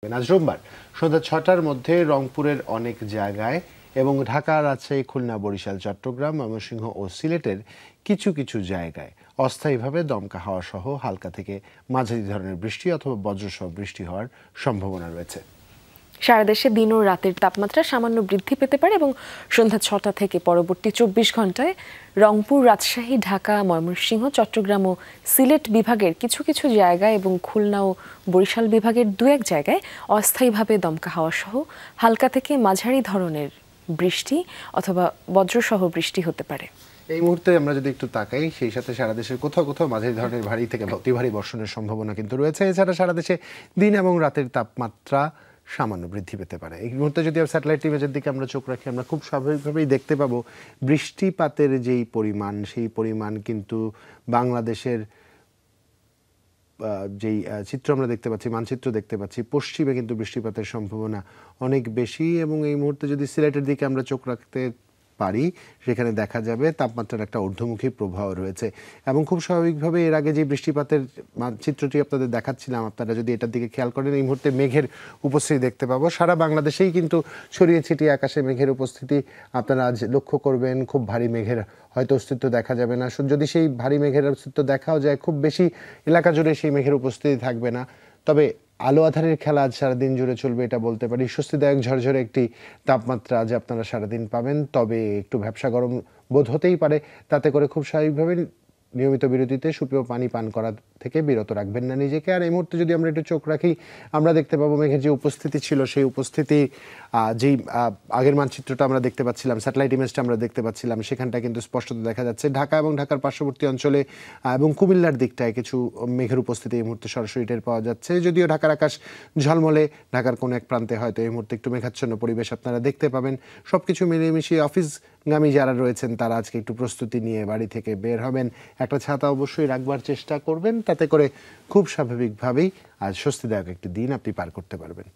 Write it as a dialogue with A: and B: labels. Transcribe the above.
A: আজ রোববার সন্ধ্যা ৬টার মধ্যে রংপুরের অনেক জায়গায় এবং ঢাকা, রাজশাহী, খুলনা, বরিশাল, চট্টগ্রাম, ময়মনসিংহ ও সিলেটের কিছু কিছু জায়গায় অস্থায়ীভাবে দমকা হাওয়া সহ হালকা থেকে মাঝারি ধরনের বৃষ্টি অথবা বজ্রসহ বৃষ্টি হওয়ার সম্ভাবনা রয়েছে।
B: সারা দেশে দিন ও রাতের তাপমাত্রা সামান্য বৃদ্ধি পেতে পারে এবং সন্ধ্যা ৬টা থেকে পরবর্তী ২৪ ঘন্টায় রংপুর, রাজশাহী, ঢাকা, ময়মনসিংহ, চট্টগ্রাম ও সিলেট বিভাগের কিছু কিছু জায়গায় এবং খুলনা ও বরিশাল বিভাগের দু-এক জায়গায় অস্থায়ীভাবে দমকা হাওয়া সহ হালকা থেকে মাঝারি ধরনের বৃষ্টি অথবা বজ্রসহ বৃষ্টি হতে পারে।
A: এই মুহূর্তে আমরা যদি একটু তাকাই, সেই সাথে সারা দেশের কোথাও কোথাও মাঝারি ধরনের ভারী থেকে অতি ভারী বর্ষণের সম্ভাবনা কিন্তু রয়েছে। এছাড়া সারা দেশে দিন এবং রাতের তাপমাত্রা সামান্য বৃদ্ধি পেতে পারে। এই মুহূর্তে যদি স্যাটেলাইট ইমেজের দিকে আমরা চোখ রাখি, আমরা খুব স্বাভাবিকভাবেই দেখতে পাবো বৃষ্টিপাতের যেই পরিমাণ, সেই পরিমাণ কিন্তু বাংলাদেশের যেই চিত্র আমরা দেখতে পাচ্ছি, মানচিত্র দেখতে পাচ্ছি, পশ্চিমে কিন্তু বৃষ্টিপাতের সম্ভাবনা অনেক বেশি। এবং এই মুহূর্তে যদি সিলেটের দিকে আমরা চোখ রাখতে পারি, সেখানে দেখা যাবে তাপমাত্রার একটা ঊর্ধ্বমুখী প্রভাব রয়েছে। এবং খুব স্বাভাবিকভাবে এর আগে যে বৃষ্টিপাতের চিত্রটি আপনাদের দেখাচ্ছিলাম, আপনারা যদি এটার দিকে খেয়াল করেন, এই মুহূর্তে মেঘের উপস্থিতি দেখতে পাবো। সারা বাংলাদেশেই কিন্তু ছড়িয়ে ছিটিয়ে আকাশে মেঘের উপস্থিতি আপনারা আজ লক্ষ্য করবেন। খুব ভারী মেঘের হয়তো অস্তিত্ব দেখা যাবে না। যদি সেই ভারী মেঘের অস্তিত্ব দেখাও যায়, খুব বেশি এলাকা জুড়ে সেই মেঘের উপস্থিতি থাকবে না। তবে আলো আঁধারের খেলা আজ সারাদিন জুড়ে চলবে, এটা বলতে পারি। স্বস্তিদায়ক ঝরঝরে একটি তাপমাত্রা আজ আপনারা সারাদিন পাবেন। তবে একটু ভ্যাপসা গরম বোধ হতেই পারে, তাতে করে খুব স্বাভাবিকভাবে নিয়মিত বিরতিতে সুপেয় পানি পান করা থেকে বিরত রাখবেন না নিজেকে। আর এই মুহূর্তে যদি আমরা একটু চোখ রাখি, আমরা দেখতে পাবো মেঘের যে উপস্থিতি ছিল, সেই উপস্থিতি যেই আগের মানচিত্রটা আমরা দেখতে পাচ্ছিলাম, স্যাটেলাইট ইমেজটা আমরা দেখতে পাচ্ছিলাম, সেখানটা কিন্তু স্পষ্টত দেখা যাচ্ছে। ঢাকা এবং ঢাকার পার্শ্ববর্তী অঞ্চলে এবং কুমিল্লার দিকটায় কিছু মেঘের উপস্থিতি এই মুহূর্তে সরাসরি টের পাওয়া যাচ্ছে। যদিও ঢাকার আকাশ ঝলমলে, ঢাকার কোনো এক প্রান্তে হয়তো এই মুহূর্তে একটু মেঘাচ্ছন্ন পরিবেশ আপনারা দেখতে পাবেন। সব কিছু মিলেমিশিয়ে অফিসগামী যারা রয়েছেন, তারা আজকে একটু প্রস্তুতি নিয়ে বাড়ি থেকে বের হবেন। একটা ছাতা অবশ্যই রাখবার চেষ্টা করবেন, তাতে করে খুব স্বাভাবিকভাবেই আজ স্বস্তিদায়ক একটি দিন আপনি পার করতে পারবেন।